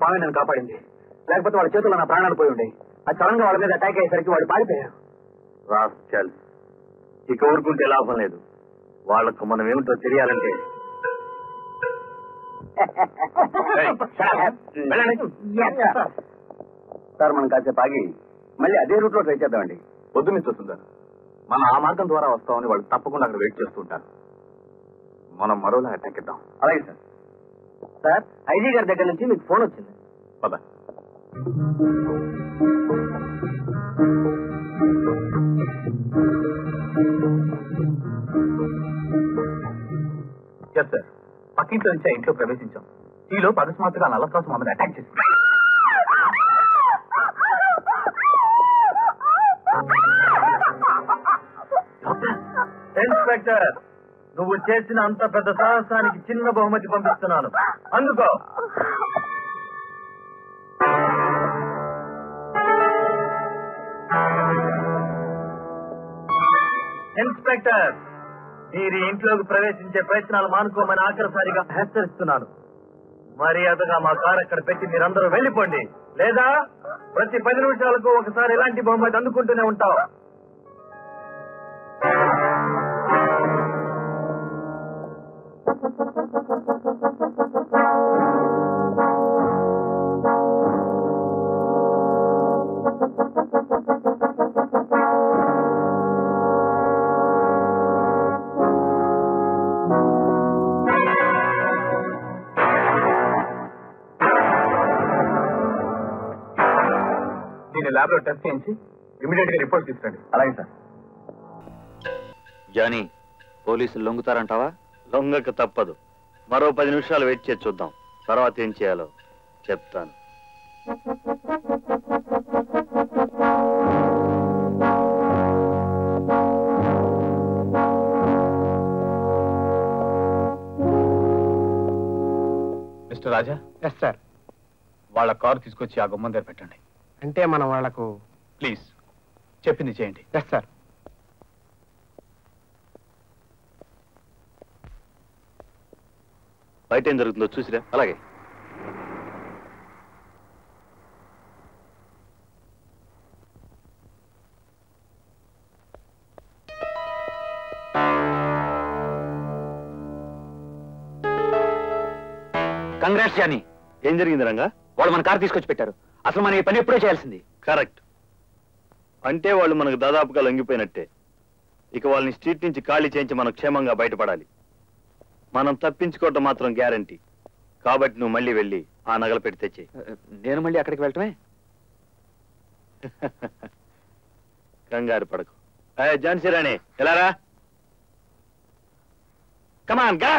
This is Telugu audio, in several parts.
పామే నన్ను కాపాడింది. లేకపోతే వాళ్ళ చేతుల్లో నా ప్రాణాలు పోయి ఉండే. అది సడన్ గా వాళ్ళ మీద అటాక్ అయ్యేసరికి వాళ్ళు పారిపోయారు. రాస్కెల్, ఇక ఊరుకుంటే లాభం లేదు. వాళ్లకు మనం ఏమిటో తెలియాలంటే సార్ మనం కాసేపు ఆగి మళ్ళీ అదే రూట్ లో ట్రై చేద్దామండి. వద్దు మిస్టర్ సుందర్, మనం ఆ మార్గం ద్వారా వస్తామని వాళ్ళు తప్పకుండా అక్కడ వెయిట్ చేస్తుంటారు. మనం మరోలా అటాక్ ఇద్దాం. అలాగే సార్. సార్, ఐజీ గారి దగ్గర నుంచి మీకు ఫోన్ వచ్చింది. పద. ఎస్ సార్, పక్కింట్లో నుంచి ఆ ఇంట్లో ప్రవేశించాం. ఈలో అకస్మాత్తుగా నల్లత్రాసు మమ్మల్ని అటాక్ చేసింది. ఇన్స్పెక్టర్, నువ్వు చేసిన అంత పెద్ద సాహసానికి చిన్న బహుమతి పంపిస్తున్నాను, అందుకో. ఇన్స్పెక్టర్, మీరు ఇంట్లోకి ప్రవేశించే ప్రయత్నాలు మానుకోమని ఆఖరిసారిగా హెచ్చరిస్తున్నాను. మర్యాదగా మా కారు అక్కడ పెట్టి మీరందరూ వెళ్ళిపోండి, లేదా ప్రతి 10 నిమిషాలకు ఒకసారి ఇలాంటి బహుమతి అందుకుంటూనే ఉంటావు. ల్యాబ్ లో టెస్ట్ చేయించి ఇమీడియట్ గా రిపోర్ట్ తీసుకురండి. అలాగే సార్. జానీ, పోలీసులు లొంగుతారంటావా? లొంగక తప్పదు. మరో 10 నిమిషాలు వెయిట్ చేసి చూద్దాం. తర్వాత ఏం చేయాలో చెప్తాను. మిస్టర్ రాజా. Yes sir. వాళ్ళ కారు తీసుకొచ్చి ఆ గుమ్మం దగ్గర పెట్టండి. అంటే మనం వాళ్లకు ప్లీజ్ చెప్పింది చేయండి. Yes sir. బయట ఏం జరుగుతుందో చూసిరా. అలాగే. Congrats Johnny. ఏం జరిగింది రంగా? వాళ్ళు మన కారు తీసుకొచ్చి పెట్టారు. అసలు మనం ఈ పని ఎప్పుడో చేయాల్సింది. కరెక్ట్. అంటే వాళ్ళు మనకు దాదాపుగా లొంగిపోయినట్టే. ఇక వాళ్ళని స్ట్రీట్ నుంచి ఖాళీ చేయించి మనం క్షేమంగా బయటపడాలి. మనం తప్పించుకోవటం మాత్రం గ్యారంటీ. కాబట్టి నువ్వు మళ్ళీ వెళ్ళి ఆ నగలు పెట్టి తెచ్చి. నేను మళ్ళీ అక్కడికి వెళ్ళటమే? కంగారు పడకు. ఝాన్సీ రాణి, ఎలారా? కమాన్ గా.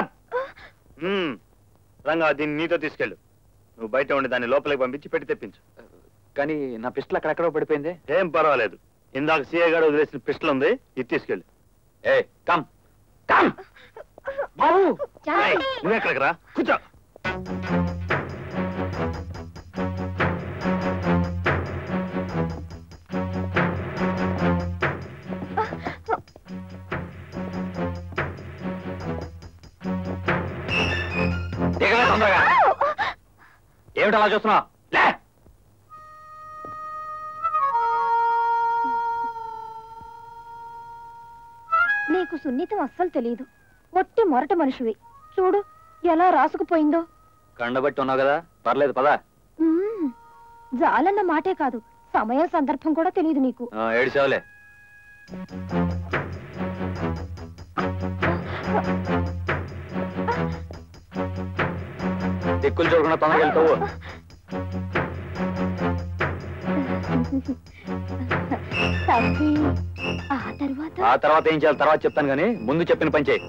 రంగా దీన్ని నీతో తీసుకెళ్ళు. నువ్వు బయట ఉండి దాన్ని లోపలికి పంపించి పెట్టి తెప్పించు. కానీ నా పిస్టల్ అక్కడెక్కడో పడిపోయింది. ఏం పర్వాలేదు, ఇందాక సీఏ గారు వదిలేసిన పిస్టల్ ఉంది, ఇది తీసుకెళ్ళు. ఏ కమ్ కమ్ బాబు, నువ్వు ఎక్కడికి రా, కూర్చో. తొందరగా ఏమిటి అలా చూస్తున్నావు? నీకు సున్నితం అస్సలు తెలియదు. ఒట్టి మొరట మనిషివి. చూడు ఎలా రాసుకుపోయిందో. కండబట్టి ఉన్నావు కదా, పర్లేదు పదా. జాలన్న మాటే కాదు, సమయం సందర్భం కూడా తెలియదు నీకు. ఏడిసేవలే. దిక్కులు చూడకుండా తొందరగా వెళ్తావు. ఆ తర్వాత ఏం చేయాలి తర్వాత చెప్తాను, కానీ ముందు చెప్పిన పని చేయి.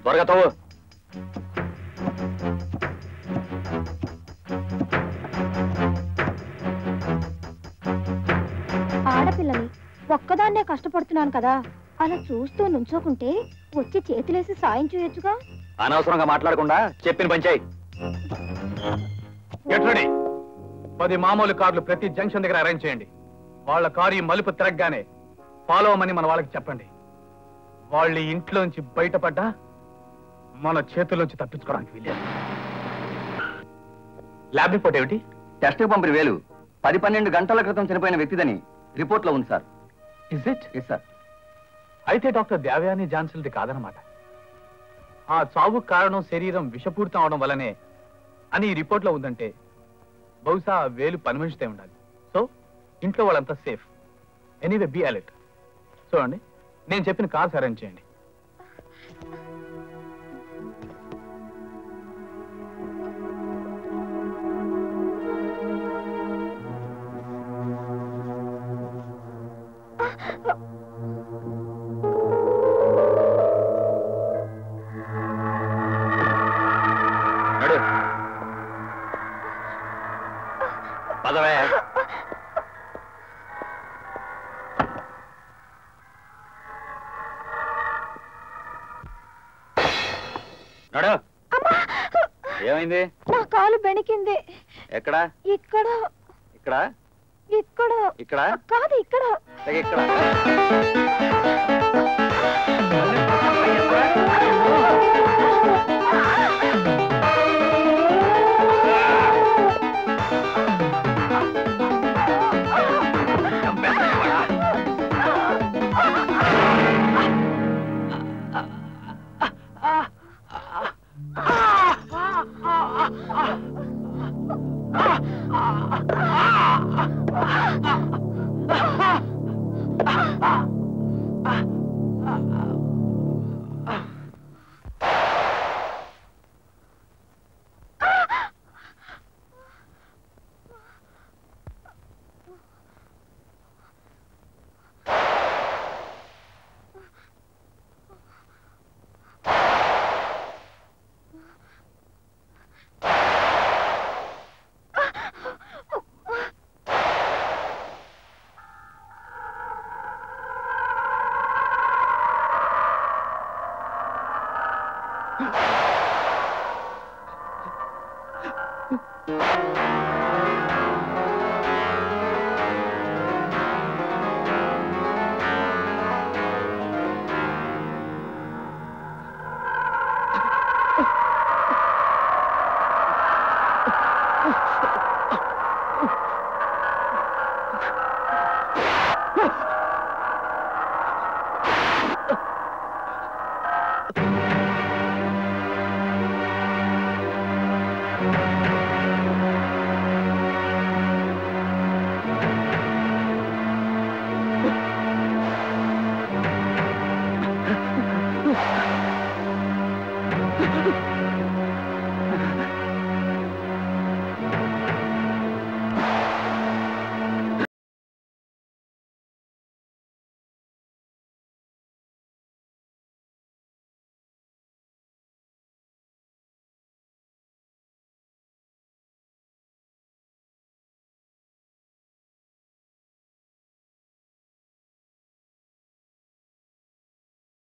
త్వరగా తవ్వు. ఆడపిల్లని ఒక్కదాన్నే కష్టపడుతున్నాను కదా, అలా చూస్తూ నుంచోకుంటే వచ్చి చేతులేసి సాయం చేయొచ్చుగా. అనవసరంగా మాట్లాడకుండా చెప్పిన పని చేయి. 10 మామూలు కార్లు ప్రతి జంక్షన్ దగ్గర అరేంజ్ చేయండి. వాళ్ళ కారు ఈ మలుపు తిరగగానే ఫాలో అవ్వమని మన వాళ్ళకి చెప్పండి. వాళ్ళు ఇంట్లోంచి బయటపడ్డా మన చేతుల్లోంచి తప్పించుకోవడానికి వీలేదు. ల్యాబ్ రిపోర్ట్ ఏమిటి? టెస్ట్ పంపిన వేలు 10-12 గంటల క్రితం చనిపోయిన వ్యక్తిదని రిపోర్ట్ లో ఉంది sir. Is it? Yes sir. అయితే డాక్టర్ దేవయాని జాన్సన్ది కాదనమాట. ఆ చావు కారణం శరీరం విషపూరితం అవడం వల్లనే అని ఈ రిపోర్ట్ లో ఉందంటే బహుశా వేలు పని మనిషితే ఉండాలి. సో ఇంట్లో వాళ్ళంతా సేఫ్. Anyway be alert. చూడండి, నేను చెప్పిన కార్స్ అరేంజ్ చేయండి. పదవే. నడు. ఏమైంది? నా కాలు బెణికింది. ఎక్కడ? ఇక్కడ. ఇక్కడ? ఇక్కడ. ఇక్కడ కాదు, ఇక్కడ. ఇక్కడ.